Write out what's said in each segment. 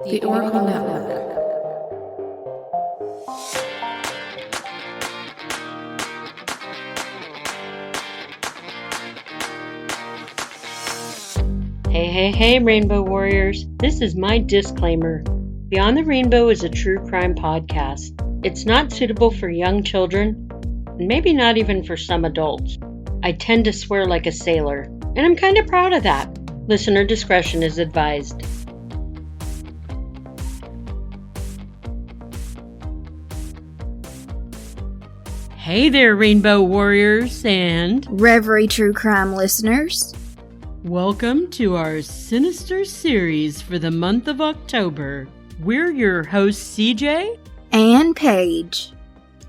The Oracle Network. Hey, Rainbow Warriors. This is my disclaimer. Beyond the Rainbow is a true crime podcast. It's not suitable for young children, and maybe not even for some adults. I tend to swear like a sailor, and I'm kind of proud of that. Listener discretion is advised. Hey there, Rainbow Warriors and Reverie True Crime listeners. Welcome to our sinister series for the month of October. We're your hosts, CJ and Paige.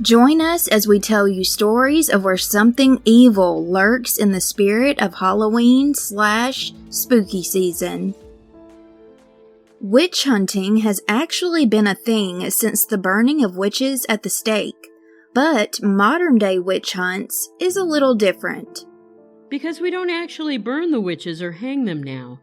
Join us as we tell you stories of where something evil lurks in the spirit of Halloween/spooky season. Witch hunting has actually been a thing since the burning of witches at the stake, but modern-day witch hunts is a little different. Because we don't actually burn the witches or hang them now.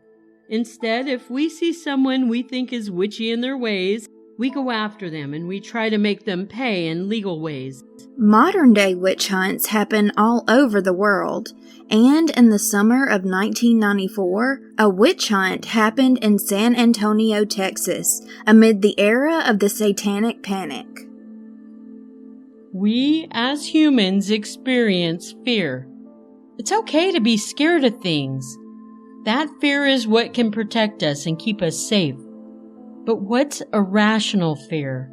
Instead, if we see someone we think is witchy in their ways, we go after them and we try to make them pay in legal ways. Modern-day witch hunts happen all over the world, and in the summer of 1994, a witch hunt happened in San Antonio, Texas, amid the era of the Satanic Panic. We, as humans, experience fear. It's okay to be scared of things. That fear is what can protect us and keep us safe. But what's irrational fear?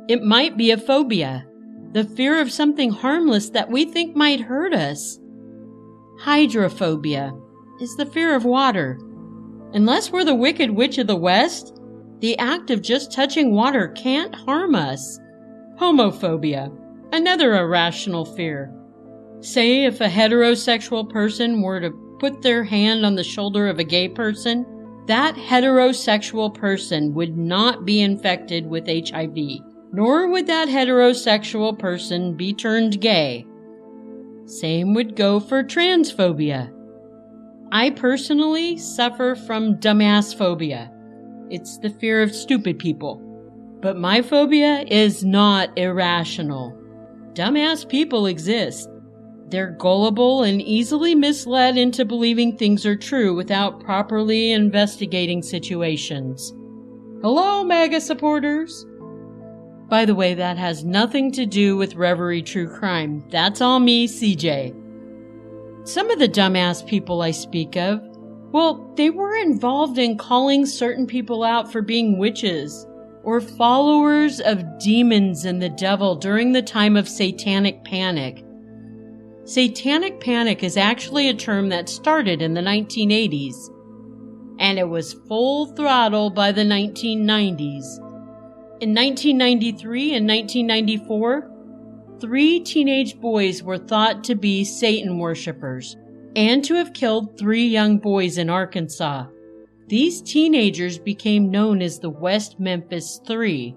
It might be a phobia, the fear of something harmless that we think might hurt us. Hydrophobia is the fear of water. Unless we're the Wicked Witch of the West, the act of just touching water can't harm us. Homophobia, another irrational fear. Say if a heterosexual person were to put their hand on the shoulder of a gay person, that heterosexual person would not be infected with HIV, nor would that heterosexual person be turned gay. Same would go for transphobia. I personally suffer from dŭm'ăs-ə-fō'bē-ə. It's the fear of stupid people. But my phobia is not irrational. Dumbass people exist. They're gullible and easily misled into believing things are true without properly investigating situations. Hello, MAGA supporters! By the way, that has nothing to do with Reverie True Crime. That's all me, CJ. Some of the dumbass people I speak of, well, they were involved in calling certain people out for being witches or followers of demons and the devil during the time of Satanic Panic. Satanic Panic is actually a term that started in the 1980s, and it was full throttle by the 1990s. In 1993 and 1994, 3 teenage boys were thought to be Satan worshippers and to have killed 3 young boys in Arkansas. These teenagers became known as the West Memphis 3.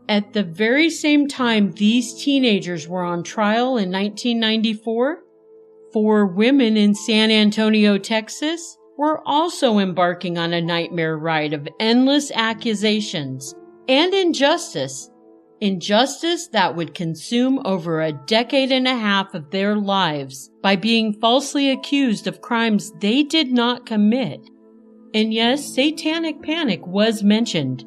At the very same time these teenagers were on trial in 1994, 4 women in San Antonio, Texas, were also embarking on a nightmare ride of endless accusations and injustice. Injustice that would consume over a decade and a half of their lives by being falsely accused of crimes they did not commit. And yes, Satanic Panic was mentioned.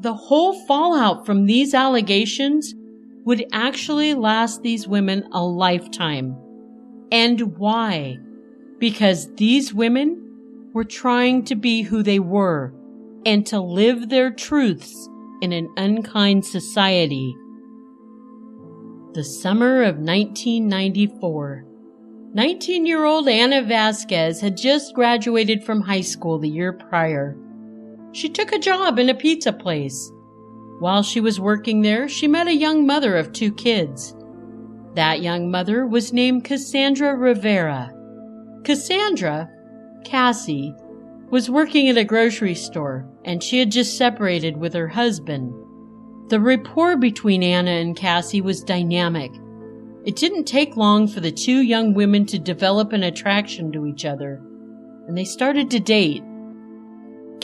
The whole fallout from these allegations would actually last these women a lifetime. And why? Because these women were trying to be who they were and to live their truths in an unkind society. The summer of 1994. 19-year-old Anna VASQUEZ had just graduated from high school the year prior. She took a job in a pizza place. While she was working there, she met a young mother of 2 kids. That young mother was named Cassandra Rivera. Cassandra, Cassie, was working at a grocery store, and she had just separated with her husband. The rapport between Anna and Cassie was dynamic. It didn't take long for the 2 young women to develop an attraction to each other, and they started to date.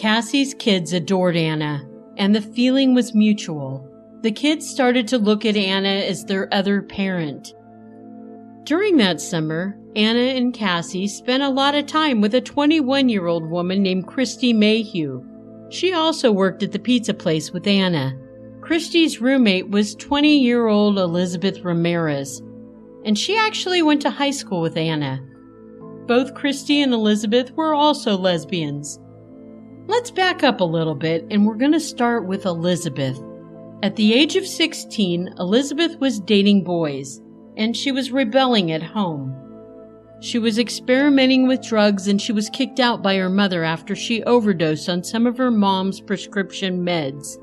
Cassie's kids adored Anna, and the feeling was mutual. The kids started to look at Anna as their other parent. During that summer, Anna and Cassie spent a lot of time with a 21-year-old woman named Kristie Mayhugh. She also worked at the pizza place with Anna. Kristie's roommate was 20-year-old Elizabeth Ramirez, and she actually went to high school with Anna. Both Kristie and Elizabeth were also lesbians. Let's back up a little bit, and we're going to start with Elizabeth. At the age of 16, Elizabeth was dating boys, and she was rebelling at home. She was experimenting with drugs, and she was kicked out by her mother after she overdosed on some of her mom's prescription meds.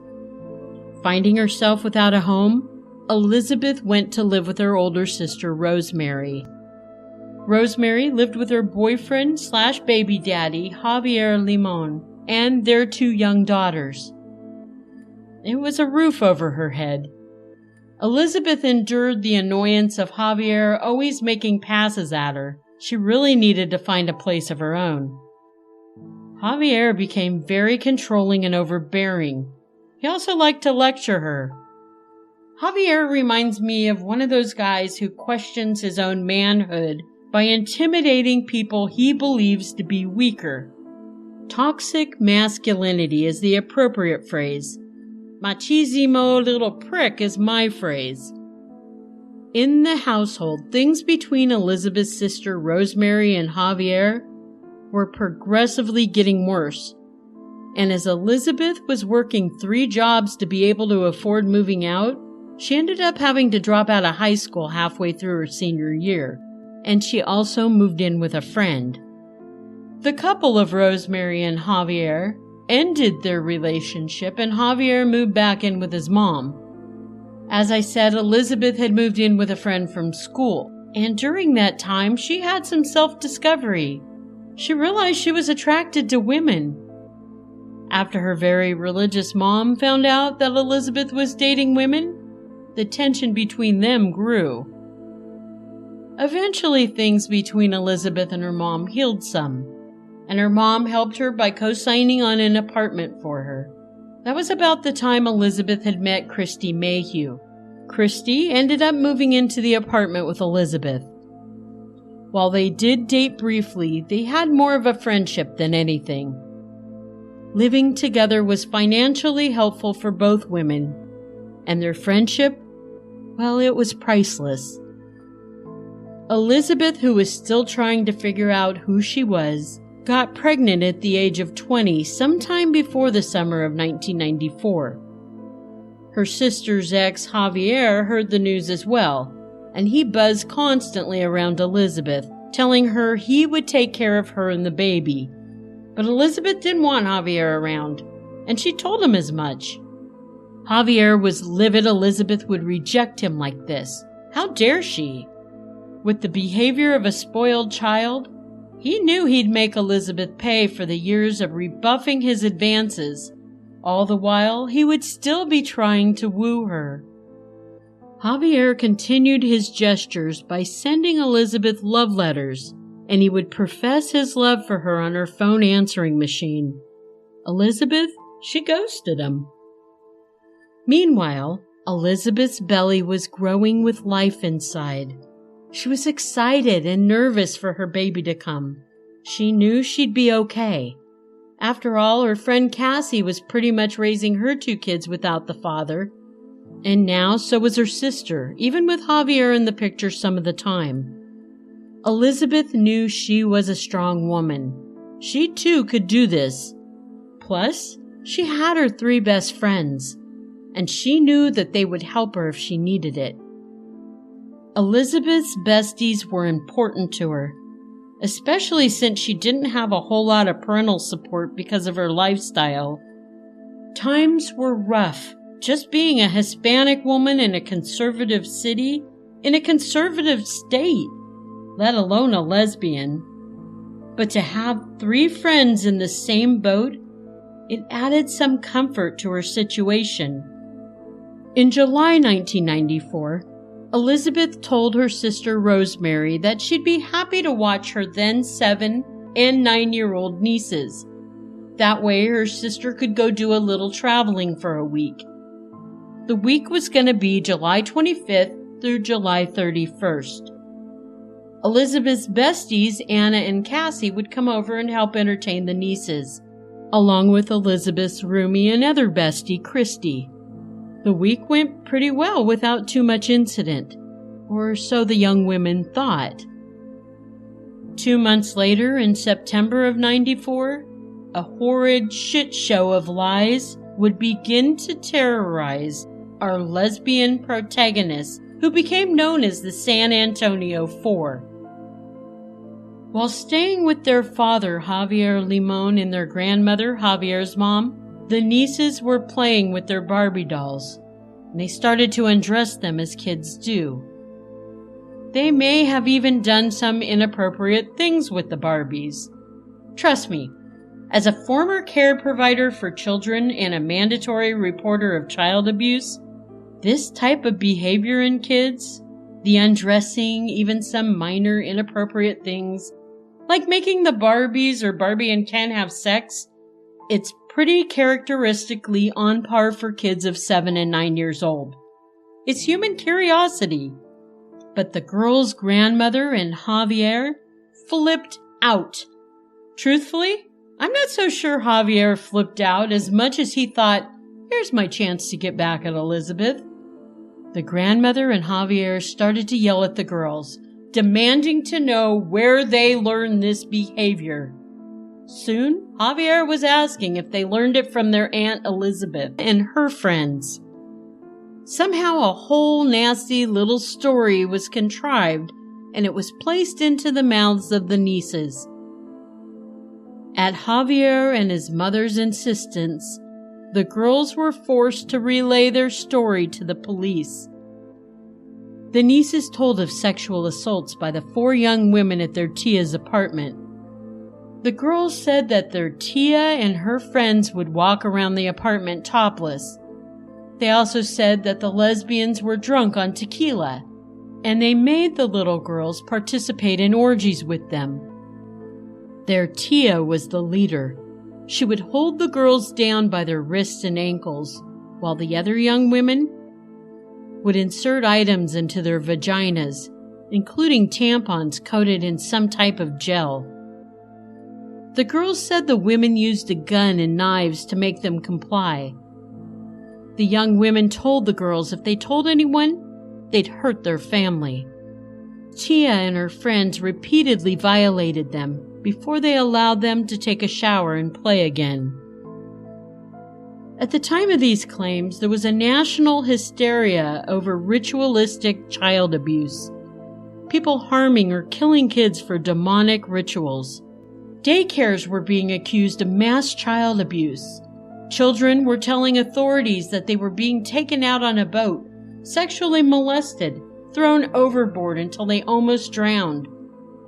Finding herself without a home, Elizabeth went to live with her older sister, Rosemary. Rosemary lived with her boyfriend/baby daddy, Javier Limon, and their 2 young daughters. It was a roof over her head. Elizabeth endured the annoyance of Javier always making passes at her. She really needed to find a place of her own. Javier became very controlling and overbearing. He also liked to lecture her. Javier reminds me of one of those guys who questions his own manhood by intimidating people he believes to be weaker. Toxic masculinity is the appropriate phrase. Machismo little prick is my phrase. In the household, things between Elizabeth's sister Rosemary and Javier were progressively getting worse. And as Elizabeth was working 3 jobs to be able to afford moving out, she ended up having to drop out of high school halfway through her senior year, and she also moved in with a friend. The couple of Rosemary and Javier ended their relationship, and Javier moved back in with his mom. As I said, Elizabeth had moved in with a friend from school, and during that time she had some self-discovery. She realized she was attracted to women. After her very religious mom found out that Elizabeth was dating women, the tension between them grew. Eventually, things between Elizabeth and her mom healed some, and her mom helped her by co-signing on an apartment for her. That was about the time Elizabeth had met Kristie Mayhugh. Kristie ended up moving into the apartment with Elizabeth. While they did date briefly, they had more of a friendship than anything. Living together was financially helpful for both women, and their friendship, well, it was priceless. Elizabeth, who was still trying to figure out who she was, got pregnant at the age of 20 sometime before the summer of 1994. Her sister's ex, Javier, heard the news as well, and he buzzed constantly around Elizabeth, telling her he would take care of her and the baby. But Elizabeth didn't want Javier around, and she told him as much. Javier was livid Elizabeth would reject him like this. How dare she? With the behavior of a spoiled child, he knew he'd make Elizabeth pay for the years of rebuffing his advances. All the while, he would still be trying to woo her. Javier continued his gestures by sending Elizabeth love letters, and he would profess his love for her on her phone answering machine. Elizabeth, she ghosted him. Meanwhile, Elizabeth's belly was growing with life inside. She was excited and nervous for her baby to come. She knew she'd be okay. After all, her friend Cassie was pretty much raising her 2 kids without the father. And now so was her sister, even with Javier in the picture some of the time. Elizabeth knew she was a strong woman. She too could do this. Plus, she had her 3 best friends, and she knew that they would help her if she needed it. Elizabeth's besties were important to her, especially since she didn't have a whole lot of parental support because of her lifestyle. Times were rough, just being a Hispanic woman in a conservative city, in a conservative state, let alone a lesbian. But to have 3 friends in the same boat, it added some comfort to her situation. In July 1994, Elizabeth told her sister Rosemary that she'd be happy to watch her then 7 and 9-year-old nieces. That way her sister could go do a little traveling for a week. The week was going to be July 25th through July 31st. Elizabeth's besties, Anna and Cassie, would come over and help entertain the nieces, along with Elizabeth's roomie and other bestie, Kristie. The week went pretty well without too much incident, or so the young women thought. 2 months later, in September of '94, a horrid shit show of lies would begin to terrorize our lesbian protagonists, who became known as the San Antonio Four. While staying with their father, Javier Limon, and their grandmother, Javier's mom, the nieces were playing with their Barbie dolls, and they started to undress them as kids do. They may have even done some inappropriate things with the Barbies. Trust me, as a former care provider for children and a mandatory reporter of child abuse, this type of behavior in kids, the undressing, even some minor inappropriate things, like making the Barbies or Barbie and Ken have sex, it's pretty characteristically on par for kids of 7 and 9 years old. It's human curiosity. But the girl's grandmother and Javier flipped out. Truthfully, I'm not so sure Javier flipped out as much as he thought, here's my chance to get back at Elizabeth. The grandmother and Javier started to yell at the girls, demanding to know where they learned this behavior. Soon, Javier was asking if they learned it from their Aunt Elizabeth and her friends. Somehow a whole nasty little story was contrived, and it was placed into the mouths of the nieces. At Javier and his mother's insistence, the girls were forced to relay their story to the police. The nieces told of sexual assaults by the 4 young women at their tia's apartment. The girls said that their tia and her friends would walk around the apartment topless. They also said that the lesbians were drunk on tequila, and they made the little girls participate in orgies with them. Their tia was the leader. She would hold the girls down by their wrists and ankles, while the other young women would insert items into their vaginas, including tampons coated in some type of gel. The girls said the women used a gun and knives to make them comply. The young women told the girls if they told anyone, they'd hurt their family. Tia and her friends repeatedly violated them before they allowed them to take a shower and play again. At the time of these claims, there was a national hysteria over ritualistic child abuse. People harming or killing kids for demonic rituals. Daycares were being accused of mass child abuse. Children were telling authorities that they were being taken out on a boat, sexually molested, thrown overboard until they almost drowned,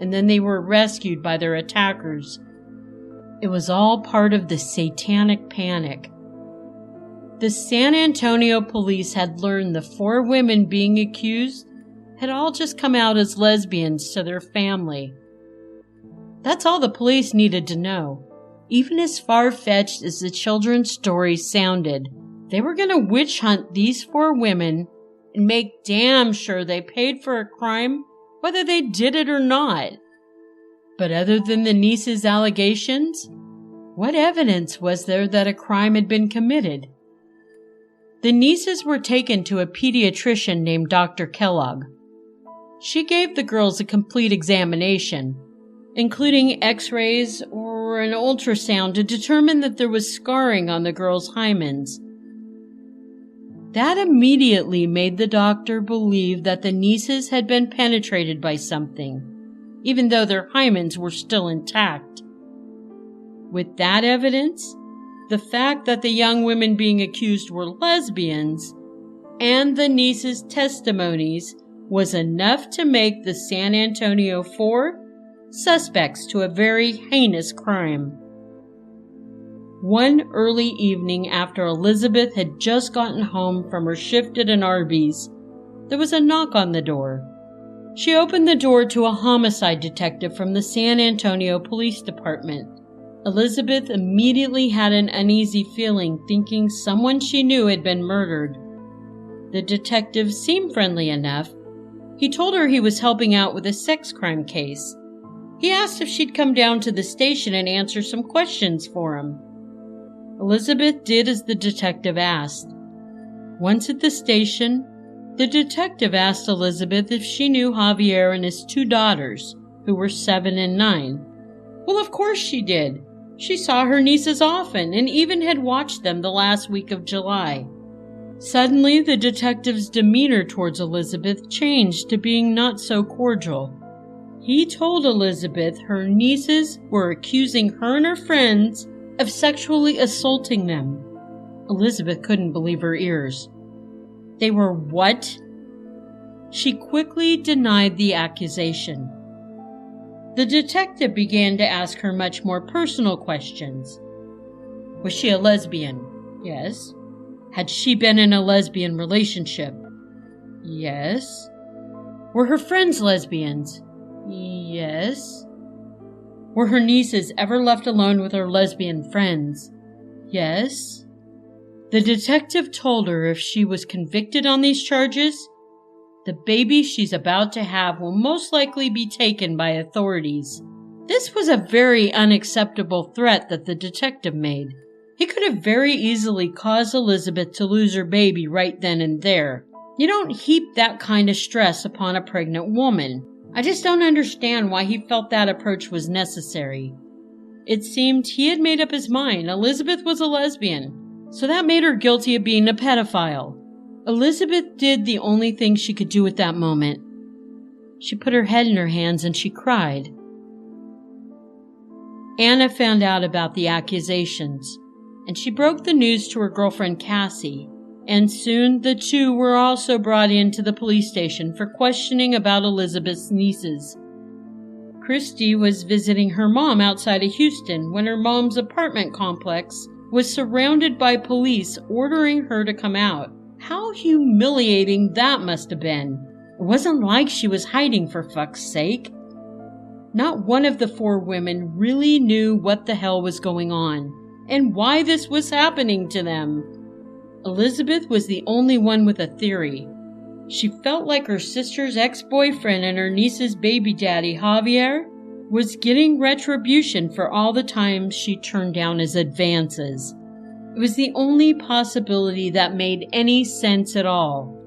and then they were rescued by their attackers. It was all part of the Satanic Panic. The San Antonio police had learned the 4 women being accused had all just come out as lesbians to their family. That's all the police needed to know. Even as far-fetched as the children's stories sounded, they were going to witch hunt these 4 women and make damn sure they paid for a crime, whether they did it or not. But other than the niece's allegations, what evidence was there that a crime had been committed? The nieces were taken to a pediatrician named Dr. Kellogg. She gave the girls a complete examination, including x-rays or an ultrasound to determine that there was scarring on the girls' hymens. That immediately made the doctor believe that the nieces had been penetrated by something, even though their hymens were still intact. With that evidence, the fact that the young women being accused were lesbians, and the nieces' testimonies was enough to make the San Antonio Four suspects to a very heinous crime. One early evening after Elizabeth had just gotten home from her shift at an Arby's, there was a knock on the door. She opened the door to a homicide detective from the San Antonio Police Department. Elizabeth immediately had an uneasy feeling, thinking someone she knew had been murdered. The detective seemed friendly enough. He told her he was helping out with a sex crime case. He asked if she'd come down to the station and answer some questions for him. Elizabeth did as the detective asked. Once at the station, the detective asked Elizabeth if she knew Javier and his 2 daughters, who were 7 and 9. Well, of course she did. She saw her nieces often and even had watched them the last week of July. Suddenly, the detective's demeanor towards Elizabeth changed to being not so cordial. He told Elizabeth her nieces were accusing her and her friends of sexually assaulting them. Elizabeth couldn't believe her ears. They were what? She quickly denied the accusation. The detective began to ask her much more personal questions. Was she a lesbian? Yes. Had she been in a lesbian relationship? Yes. Were her friends lesbians? Yes. Were her nieces ever left alone with her lesbian friends? Yes. The detective told her if she was convicted on these charges, the baby she's about to have will most likely be taken by authorities. This was a very unacceptable threat that the detective made. He could have very easily caused Elizabeth to lose her baby right then and there. You don't heap that kind of stress upon a pregnant woman. I just don't understand why he felt that approach was necessary. It seemed he had made up his mind Elizabeth was a lesbian, so that made her guilty of being a pedophile. Elizabeth did the only thing she could do at that moment. She put her head in her hands and she cried. Anna found out about the accusations, and she broke the news to her girlfriend Cassie, and soon the 2 were also brought into the police station for questioning about Elizabeth's nieces. Kristie was visiting her mom outside of Houston when her mom's apartment complex was surrounded by police ordering her to come out. How humiliating that must have been. It wasn't like she was hiding, for fuck's sake. Not one of the 4 women really knew what the hell was going on and why this was happening to them. Elizabeth was the only one with a theory. She felt like her sister's ex-boyfriend and her niece's baby daddy, Javier, was getting retribution for all the times she turned down his advances. It was the only possibility that made any sense at all.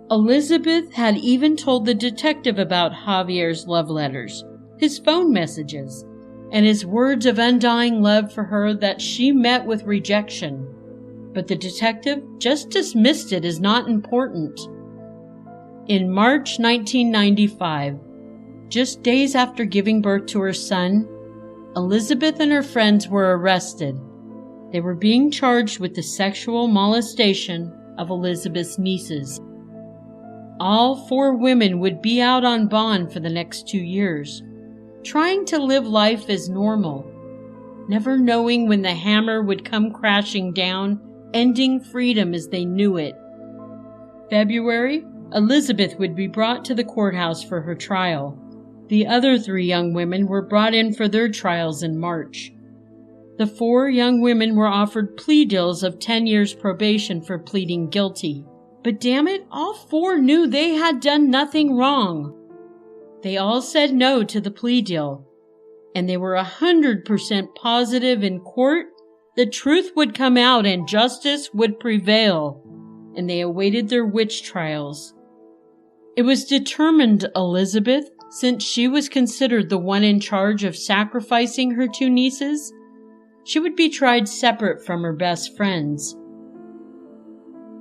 Elizabeth had even told the detective about Javier's love letters, his phone messages, and his words of undying love for her that she met with rejection. But the detective just dismissed it as not important. In March 1995, just days after giving birth to her son, Elizabeth and her friends were arrested. They were being charged with the sexual molestation of Elizabeth's nieces. All 4 women would be out on bond for the next 2 years, trying to live life as normal, never knowing when the hammer would come crashing down, ending freedom as they knew it. February, Elizabeth would be brought to the courthouse for her trial. The other 3 young women were brought in for their trials in March. The 4 young women were offered plea deals of 10 years probation for pleading guilty. But damn it, all 4 knew they had done nothing wrong. They all said no to the plea deal, and they were 100% positive in court the truth would come out and justice would prevail, and they awaited their witch trials. It was determined Elizabeth, since she was considered the one in charge of sacrificing her 2 nieces, she would be tried separate from her best friends.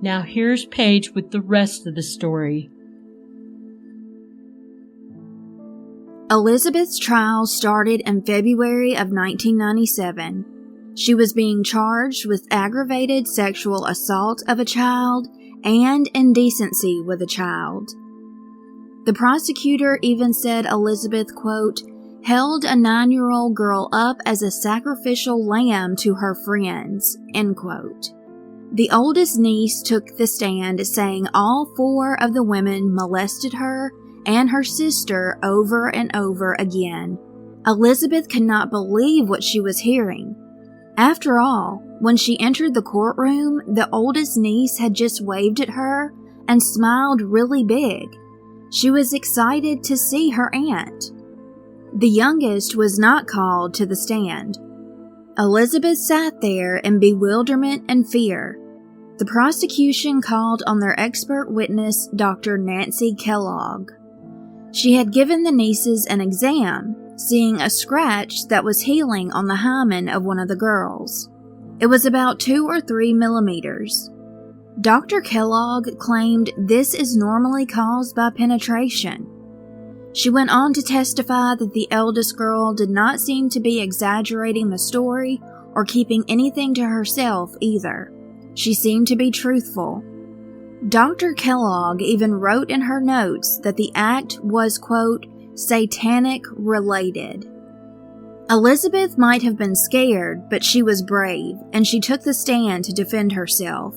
Now here's Paige with the rest of the story. Elizabeth's trial started in February of 1997. She was being charged with aggravated sexual assault of a child and indecency with a child. The prosecutor even said Elizabeth, quote, held a 9-year-old girl up as a sacrificial lamb to her friends, end quote. The oldest niece took the stand saying all 4 of the women molested her and her sister over and over again, Elizabeth could not believe what she was hearing. After all, when she entered the courtroom, the oldest niece had just waved at her and smiled really big. She was excited to see her aunt. The youngest was not called to the stand. Elizabeth sat there in bewilderment and fear. The prosecution called on their expert witness, Dr. Nancy Kellogg. She had given the nieces an exam, seeing a scratch that was healing on the hymen of one of the girls. It was about 2 or 3 millimeters. Dr. Kellogg claimed this is normally caused by penetration. She went on to testify that the eldest girl did not seem to be exaggerating the story or keeping anything to herself either. She seemed to be truthful. Dr. Kellogg even wrote in her notes that the act was, quote, satanic related. Elizabeth might have been scared, but she was brave, and she took the stand to defend herself.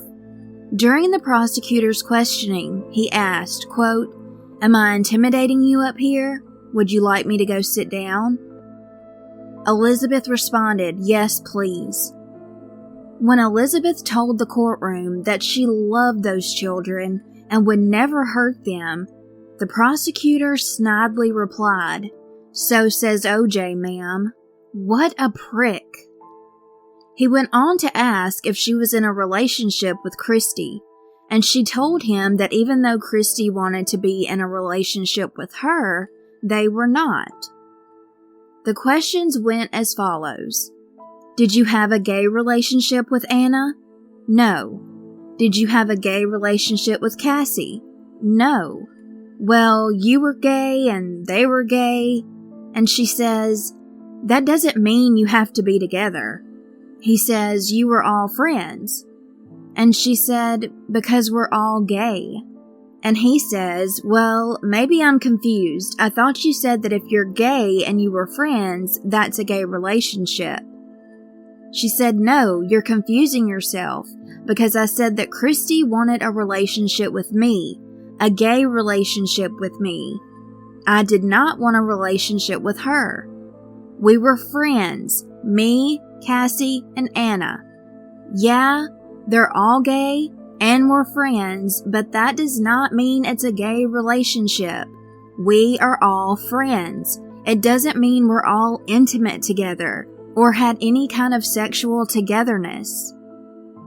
During the prosecutor's questioning, he asked, quote, "Am I intimidating you up here? Would you like me to go sit down?" Elizabeth responded, "Yes, please." When Elizabeth told the courtroom that she loved those children and would never hurt them, the prosecutor snidely replied, "So says OJ, ma'am." What a prick. He went on to ask if she was in a relationship with Kristie, and she told him that even though Kristie wanted to be in a relationship with her, they were not. The questions went as follows. Did you have a gay relationship with Anna? No. Did you have a gay relationship with Cassie? No. Well, you were gay and they were gay. And she says, that doesn't mean you have to be together. He says, you were all friends. And she said, because we're all gay. And he says, well, maybe I'm confused. I thought you said that if you're gay and you were friends, that's a gay relationship. She said, no, you're confusing yourself, because I said that Kristie wanted a relationship with me, a gay relationship with me. I did not want a relationship with her. We were friends, me, Cassie, and Anna. Yeah, they're all gay, and we're friends, but that does not mean it's a gay relationship. We are all friends. It doesn't mean we're all intimate together, or had any kind of sexual togetherness.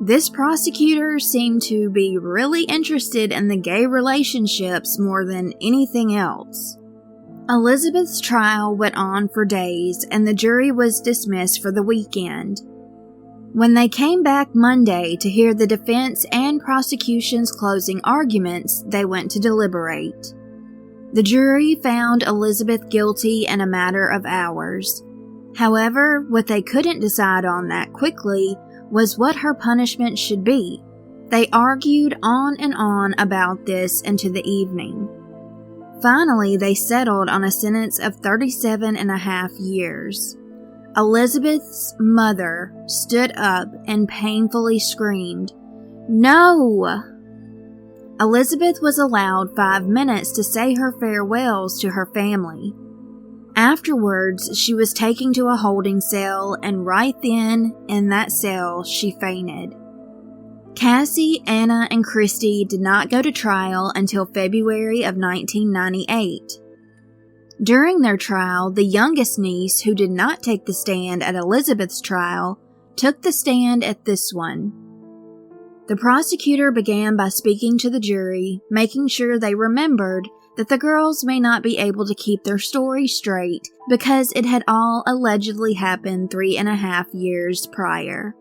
This prosecutor seemed to be really interested in the gay relationships more than anything else. Elizabeth's trial went on for days, and the jury was dismissed for the weekend. When they came back Monday to hear the defense and prosecution's closing arguments, they went to deliberate. The jury found Elizabeth guilty in a matter of hours. However, what they couldn't decide on that quickly was what her punishment should be. They argued on and on about this into the evening. Finally, they settled on a sentence of 37.5 years. Elizabeth's mother stood up and painfully screamed, "No!" Elizabeth was allowed 5 minutes to say her farewells to her family. Afterwards, she was taken to a holding cell, and right then, in that cell, she fainted. Cassie, Anna, and Kristie did not go to trial until February of 1998. During their trial, the youngest niece, who did not take the stand at Elizabeth's trial, took the stand at this one. The prosecutor began by speaking to the jury, making sure they remembered that the girls may not be able to keep their story straight because it had all allegedly happened 3.5 years prior.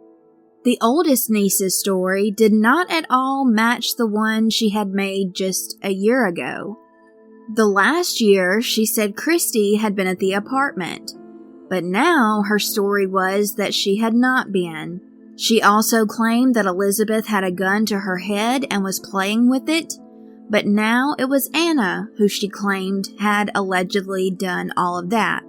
The oldest niece's story did not at all match the one she had made just a year ago. The last year, she said Kristie had been at the apartment, but now her story was that she had not been. She also claimed that Elizabeth had a gun to her head and was playing with it, but now it was Anna who she claimed had allegedly done all of that.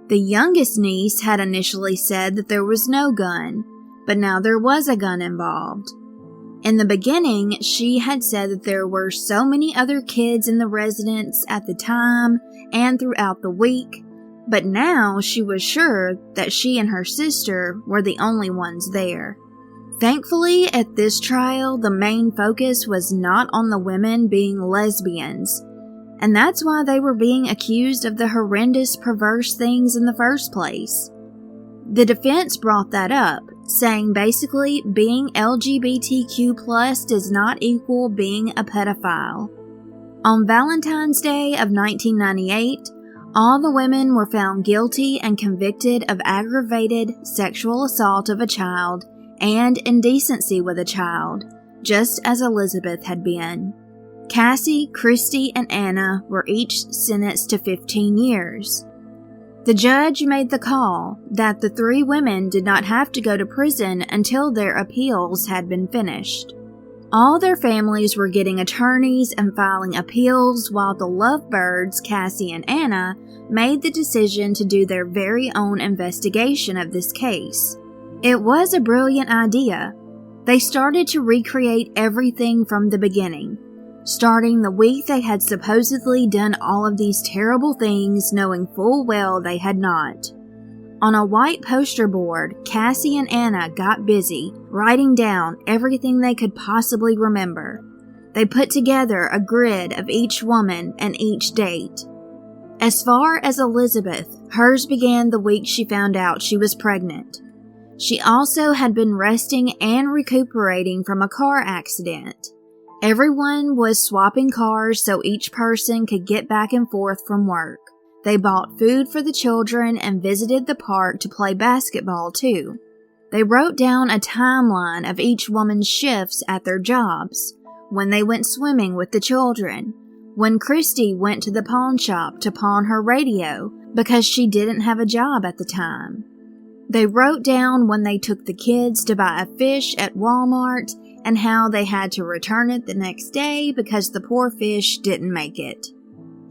The youngest niece had initially said that there was no gun, but now there was a gun involved. In the beginning, she had said that there were so many other kids in the residence at the time and throughout the week, but now she was sure that she and her sister were the only ones there. Thankfully, at this trial, the main focus was not on the women being lesbians, and that's why they were being accused of the horrendous, perverse things in the first place. The defense brought that up, saying basically being LGBTQ+ does not equal being a pedophile. On Valentine's Day of 1998, all the women were found guilty and convicted of aggravated sexual assault of a child and indecency with a child, just as Elizabeth had been. Cassie, Kristie, and Anna were each sentenced to 15 years. The judge made the call that the 3 women did not have to go to prison until their appeals had been finished. All their families were getting attorneys and filing appeals, while the lovebirds, Cassie and Anna, made the decision to do their very own investigation of this case. It was a brilliant idea. They started to recreate everything from the beginning, starting the week they had supposedly done all of these terrible things, knowing full well they had not. On a white poster board, Cassie and Anna got busy, writing down everything they could possibly remember. They put together a grid of each woman and each date. As far as Elizabeth, hers began the week she found out she was pregnant. She also had been resting and recuperating from a car accident. Everyone was swapping cars so each person could get back and forth from work. They bought food for the children and visited the park to play basketball too. They wrote down a timeline of each woman's shifts at their jobs, when they went swimming with the children, when Kristie went to the pawn shop to pawn her radio because she didn't have a job at the time. They wrote down when they took the kids to buy a fish at Walmart and how they had to return it the next day because the poor fish didn't make it.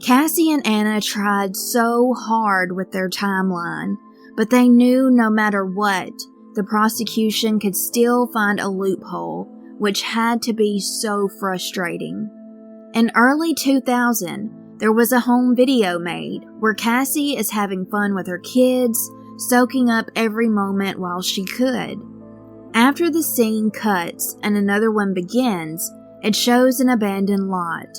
Cassie and Anna tried so hard with their timeline, but they knew no matter what, the prosecution could still find a loophole, which had to be so frustrating. In early 2000, there was a home video made where Cassie is having fun with her kids, soaking up every moment while she could. After the scene cuts and another one begins, it shows an abandoned lot.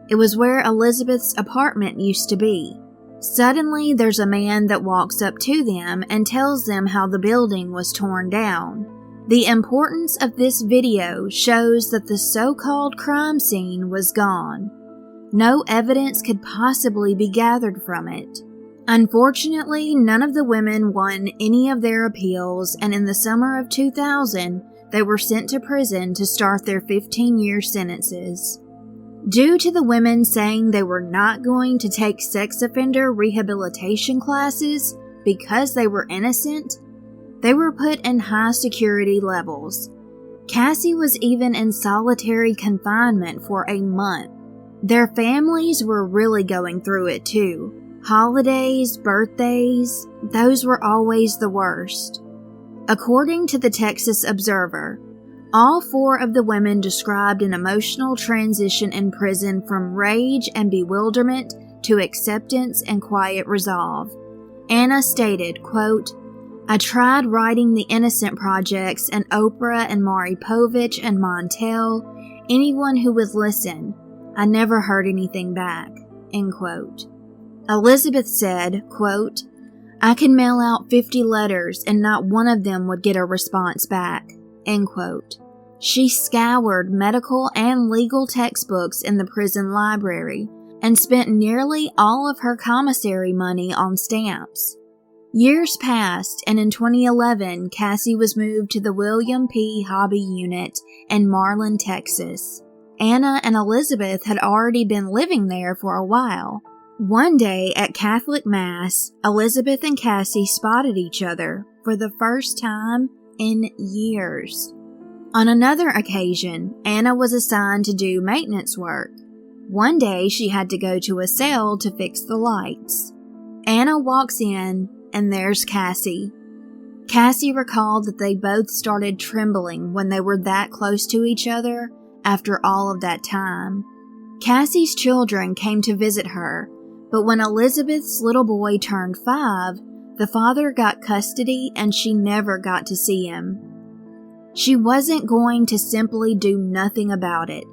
It was where Elizabeth's apartment used to be. Suddenly, there's a man that walks up to them and tells them how the building was torn down. The importance of this video shows that the so-called crime scene was gone. No evidence could possibly be gathered from it. Unfortunately, none of the women won any of their appeals, and in the summer of 2000, they were sent to prison to start their 15-year sentences. Due to the women saying they were not going to take sex offender rehabilitation classes because they were innocent, they were put in high security levels. Cassie was even in solitary confinement for a month. Their families were really going through it too. Holidays, birthdays, those were always the worst. According to the Texas Observer, all 4 of the women described an emotional transition in prison from rage and bewilderment to acceptance and quiet resolve. Anna stated, quote, "I tried writing the Innocent projects and Oprah and Maury Povich and Montel, anyone who would listen. I never heard anything back." End quote. Elizabeth said, quote, "I can mail out 50 letters and not one of them would get a response back." End quote. She scoured medical and legal textbooks in the prison library and spent nearly all of her commissary money on stamps. Years passed, and in 2011, Cassie was moved to the William P. Hobby Unit in Marlin, Texas. Anna and Elizabeth had already been living there for a while. One day at Catholic Mass, Elizabeth and Cassie spotted each other for the first time in years. On another occasion, Anna was assigned to do maintenance work. One day she had to go to a cell to fix the lights. Anna walks in, and there's Cassie. Cassie recalled that they both started trembling when they were that close to each other after all of that time. Cassie's children came to visit her, But when Elizabeth's little boy turned 5, the father got custody and she never got to see him. She wasn't going to simply do nothing about it.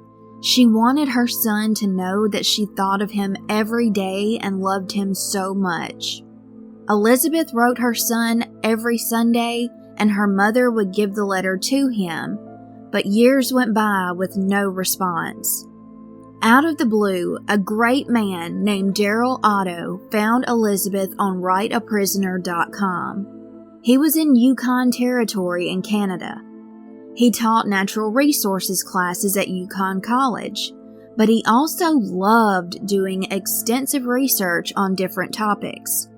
She wanted her son to know that she thought of him every day and loved him so much. Elizabeth wrote her son every Sunday, and her mother would give the letter to him, but years went by with no response. Out of the blue, a great man named Daryl Otto found Elizabeth on writeaprisoner.com. He was in Yukon Territory in Canada. He taught natural resources classes at Yukon College, but he also loved doing extensive research on different topics.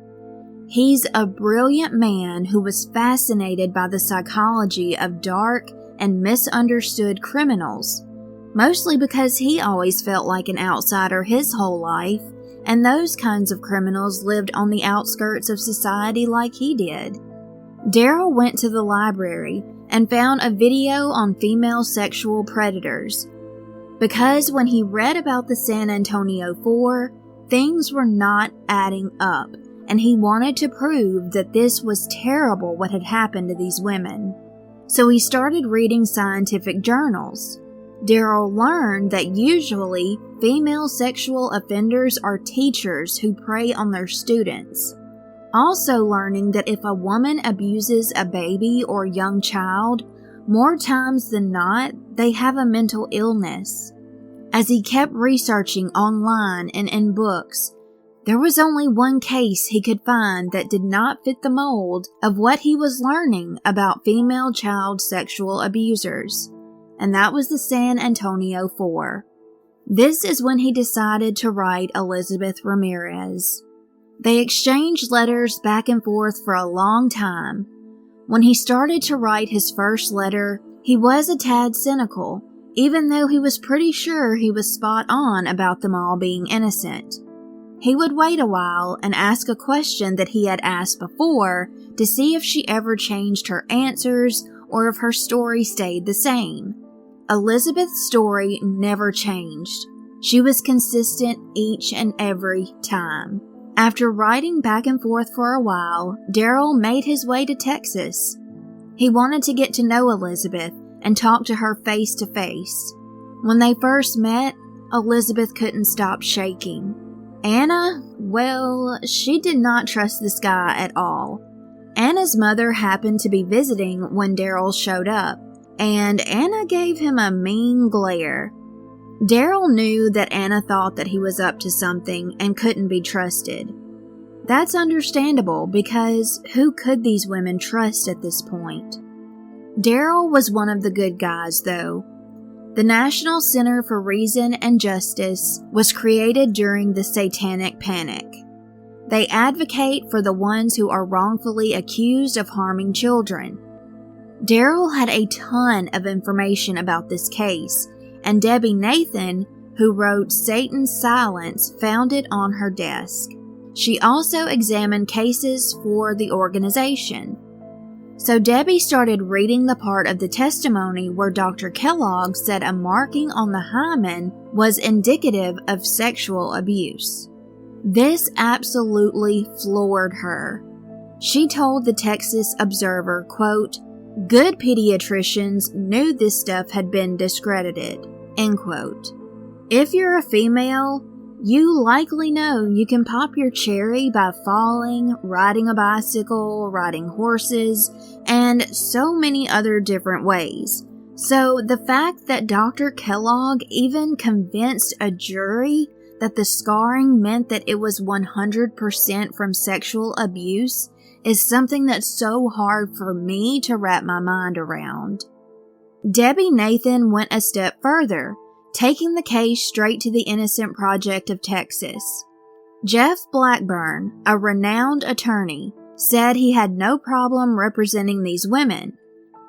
He's a brilliant man who was fascinated by the psychology of dark and misunderstood criminals, mostly because he always felt like an outsider his whole life, and those kinds of criminals lived on the outskirts of society like he did. Daryl went to the library and found a video on female sexual predators, because when he read about the San Antonio Four, things were not adding up, and he wanted to prove that this was terrible what had happened to these women. So he started reading scientific journals. Daryl learned that usually female sexual offenders are teachers who prey on their students. Also learning that if a woman abuses a baby or young child, more times than not, they have a mental illness. As he kept researching online and in books, there was only one case he could find that did not fit the mold of what he was learning about female child sexual abusers, and that was the San Antonio Four. This is when he decided to write Elizabeth Ramirez. They exchanged letters back and forth for a long time. When he started to write his first letter, he was a tad cynical, even though he was pretty sure he was spot on about them all being innocent. He would wait a while and ask a question that he had asked before to see if she ever changed her answers or if her story stayed the same. Elizabeth's story never changed. She was consistent each and every time. After writing back and forth for a while, Daryl made his way to Texas. He wanted to get to know Elizabeth and talk to her face to face. When they first met, Elizabeth couldn't stop shaking. Anna, well, she did not trust this guy at all. Anna's mother happened to be visiting when Daryl showed up, and Anna gave him a mean glare. Daryl knew that Anna thought that he was up to something and couldn't be trusted. That's understandable because who could these women trust at this point? Daryl was one of the good guys, though. The National Center for Reason and Justice was created during the Satanic Panic. They advocate for the ones who are wrongfully accused of harming children. Daryl had a ton of information about this case, and Debbie Nathan, who wrote Satan's Silence, found it on her desk. She also examined cases for the organization. So Debbie started reading the part of the testimony where Dr. Kellogg said a marking on the hymen was indicative of sexual abuse. This absolutely floored her. She told the Texas Observer, quote, "Good pediatricians knew this stuff had been discredited," end quote. If you're a female, you likely know you can pop your cherry by falling, riding a bicycle, riding horses, and so many other different ways. So the fact that Dr. Kellogg even convinced a jury that the scarring meant that it was 100% from sexual abuse is something that's so hard for me to wrap my mind around. Debbie Nathan went a step further, taking the case straight to the Innocence Project of Texas. Jeff Blackburn, a renowned attorney, said he had no problem representing these women,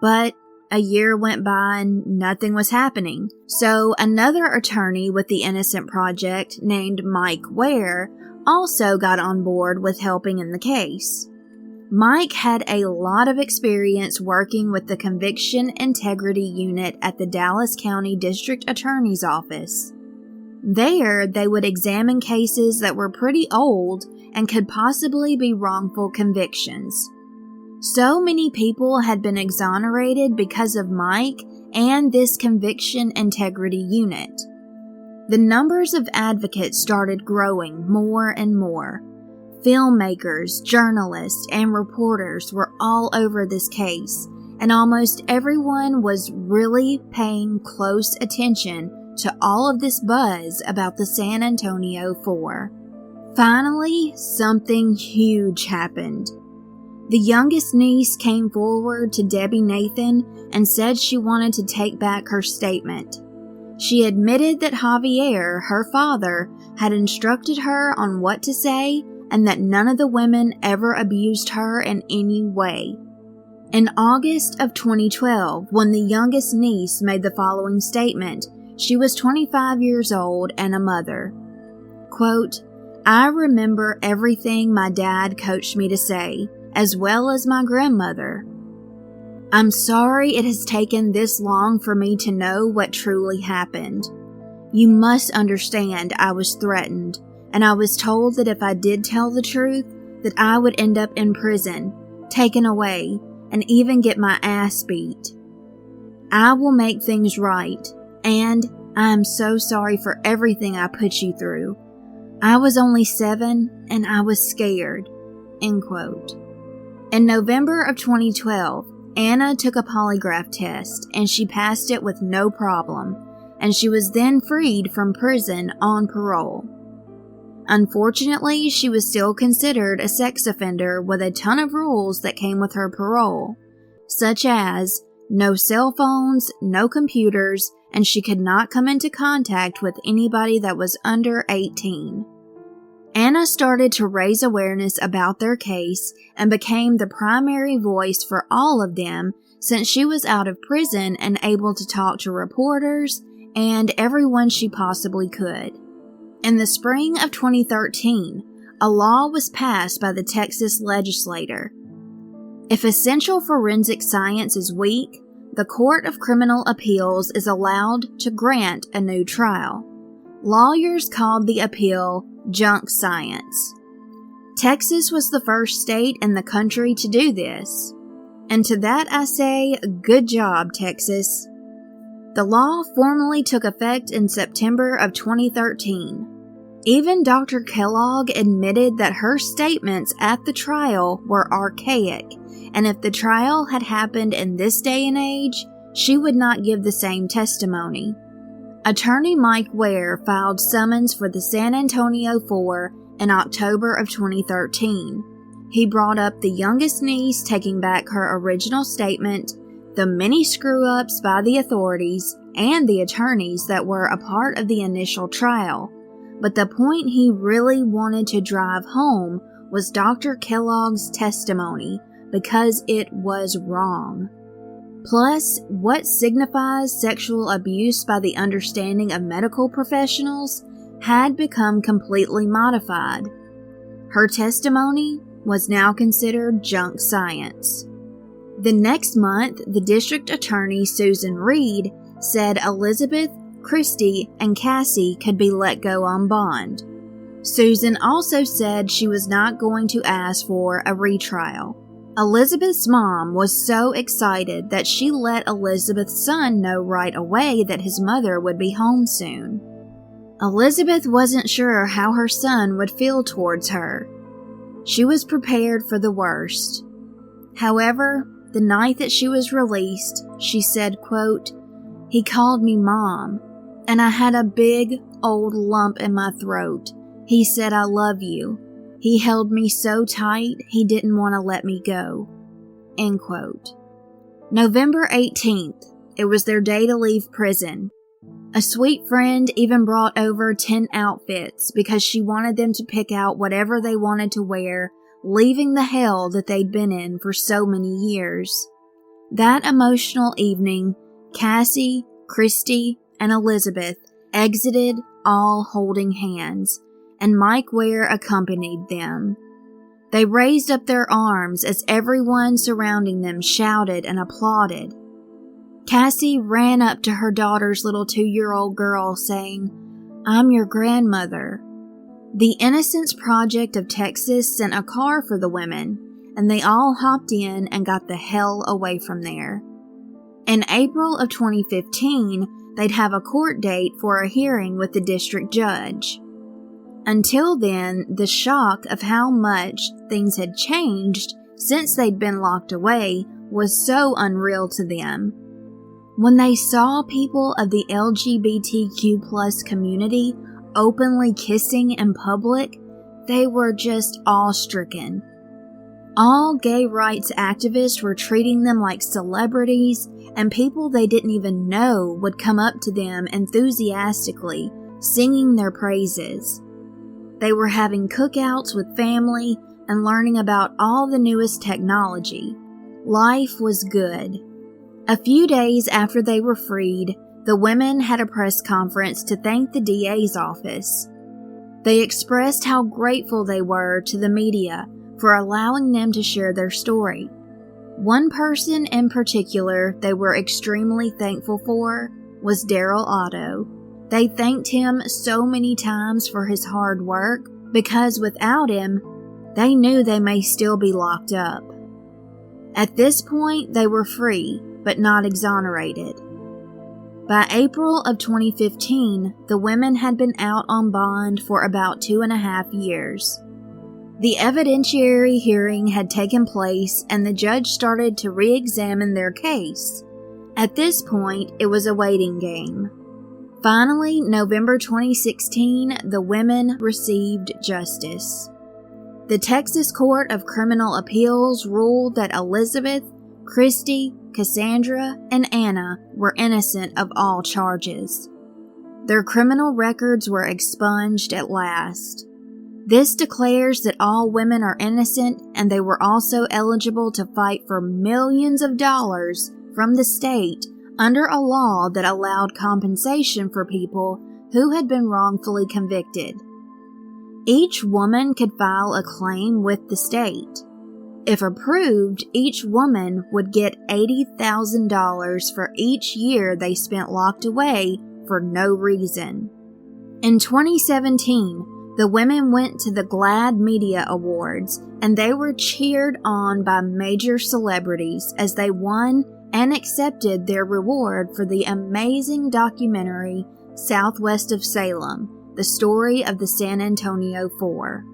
but a year went by and nothing was happening. So another attorney with the Innocence Project named Mike Ware also got on board with helping in the case. Mike had a lot of experience working with the Conviction Integrity Unit at the Dallas County District Attorney's Office. There, they would examine cases that were pretty old and could possibly be wrongful convictions. So many people had been exonerated because of Mike and this conviction integrity unit. The numbers of advocates started growing more and more. Filmmakers, journalists, and reporters were all over this case, and almost everyone was really paying close attention to all of this buzz about the San Antonio Four. Finally, something huge happened. The youngest niece came forward to Debbie Nathan and said she wanted to take back her statement. She admitted that Javier, her father, had instructed her on what to say and that none of the women ever abused her in any way. In August of 2012, when the youngest niece made the following statement, she was 25 years old and a mother. Quote, "I remember everything my dad coached me to say, as well as my grandmother. I'm sorry it has taken this long for me to know what truly happened. You must understand I was threatened, and I was told that if I did tell the truth, that I would end up in prison, taken away, and even get my ass beat. I will make things right, and I am so sorry for everything I put you through. I was only 7, and I was scared." End quote. In November of 2012, Anna took a polygraph test, and she passed it with no problem, and she was then freed from prison on parole. Unfortunately, she was still considered a sex offender with a ton of rules that came with her parole, such as no cell phones, no computers, and she could not come into contact with anybody that was under 18. Anna started to raise awareness about their case and became the primary voice for all of them since she was out of prison and able to talk to reporters and everyone she possibly could. In the spring of 2013, a law was passed by the Texas legislature. If essential forensic science is weak, the Court of Criminal Appeals is allowed to grant a new trial. Lawyers called the appeal junk science. Texas was the first state in the country to do this. And to that I say, good job, Texas. The law formally took effect in September of 2013. Even Dr. Kellogg admitted that her statements at the trial were archaic, and if the trial had happened in this day and age, she would not give the same testimony. Attorney Mike Ware filed summons for the San Antonio Four in October of 2013. He brought up the youngest niece taking back her original statement, the many screw-ups by the authorities and the attorneys that were a part of the initial trial. But the point he really wanted to drive home was Dr. Kellogg's testimony, because it was wrong. Plus, what signifies sexual abuse by the understanding of medical professionals had become completely modified. Her testimony was now considered junk science. The next month, the district attorney, Susan Reed, said Elizabeth, Kristie, and Cassie could be let go on bond. Susan also said she was not going to ask for a retrial. Elizabeth's mom was so excited that she let Elizabeth's son know right away that his mother would be home soon. Elizabeth wasn't sure how her son would feel towards her. She was prepared for the worst. However, the night that she was released, she said, quote, "He called me Mom, and I had a big, old lump in my throat. He said, 'I love you.' He held me so tight, he didn't want to let me go." End quote. November 18th, it was their day to leave prison. A sweet friend even brought over 10 outfits because she wanted them to pick out whatever they wanted to wear, leaving the hell that they'd been in for so many years. That emotional evening, Cassie, Kristie, and Elizabeth exited all holding hands, and Mike Ware accompanied them. They raised up their arms as everyone surrounding them shouted and applauded. Cassie ran up to her daughter's little 2-year-old girl saying, I'm your grandmother." The Innocence Project of Texas sent a car for the women, and they all hopped in and got the hell away from there. In April of 2015, they'd have a court date for a hearing with the district judge. Until then, the shock of how much things had changed since they'd been locked away was so unreal to them. When they saw people of the LGBTQ+ community openly kissing in public, they were just awe-stricken. All gay rights activists were treating them like celebrities, and people they didn't even know would come up to them enthusiastically, singing their praises. They were having cookouts with family and learning about all the newest technology. Life was good. A few days after they were freed, the women had a press conference to thank the DA's office. They expressed how grateful they were to the media for allowing them to share their story. One person in particular they were extremely thankful for was Daryl Otto. They thanked him so many times for his hard work because without him, they knew they may still be locked up. At this point, they were free, but not exonerated. By April of 2015, the women had been out on bond for about 2.5 years. The evidentiary hearing had taken place and the judge started to re-examine their case. At this point, it was a waiting game. Finally, November 2016, the women received justice. The Texas Court of Criminal Appeals ruled that Elizabeth, Kristie, Cassandra, and Anna were innocent of all charges. Their criminal records were expunged at last. This declares that all women are innocent, and they were also eligible to fight for millions of dollars from the state under a law that allowed compensation for people who had been wrongfully convicted. Each woman could file a claim with the state. If approved, each woman would get $80,000 for each year they spent locked away for no reason. In 2017, the women went to the GLAAD Media Awards, and they were cheered on by major celebrities as they won and accepted their reward for the amazing documentary Southwest of Salem, the story of the San Antonio Four.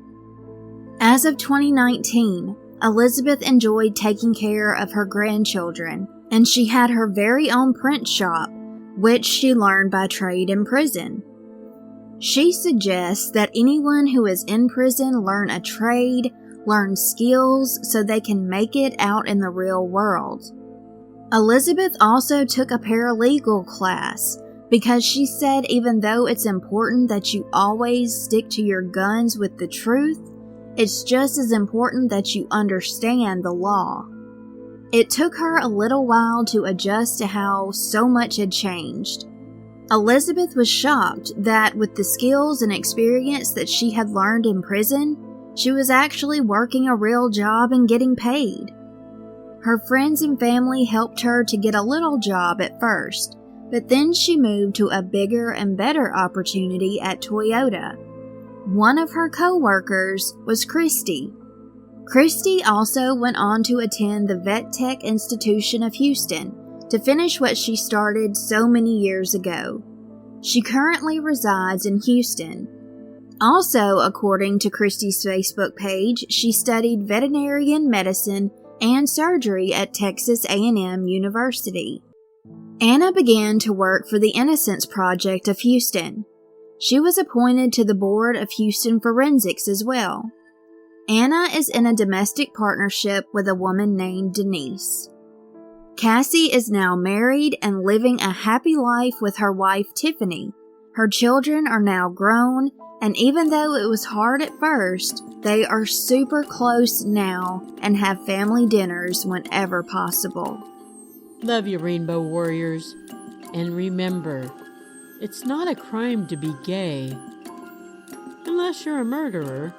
As of 2019, Elizabeth enjoyed taking care of her grandchildren, and she had her very own print shop, which she learned by trade in prison. She suggests that anyone who is in prison learn a trade, learn skills so they can make it out in the real world. Elizabeth also took a paralegal class because she said even though it's important that you always stick to your guns with the truth, it's just as important that you understand the law. It took her a little while to adjust to how so much had changed. Elizabeth was shocked that with the skills and experience that she had learned in prison, she was actually working a real job and getting paid. Her friends and family helped her to get a little job at first, but then she moved to a bigger and better opportunity at Toyota. One of her co-workers was Kristie. Kristie also went on to attend the Vet Tech Institution of Houston to finish what she started so many years ago. She currently resides in Houston. Also, according to Kristie's Facebook page, she studied veterinarian medicine and surgery at Texas A&M University. Anna began to work for the Innocence Project of Houston. She was appointed to the board of Houston Forensics as well. Anna is in a domestic partnership with a woman named Denise. Cassie is now married and living a happy life with her wife Tiffany. Her children are now grown, and even though it was hard at first, they are super close now and have family dinners whenever possible. Love you, Rainbow Warriors. And remember, it's not a crime to be gay. Unless you're a murderer.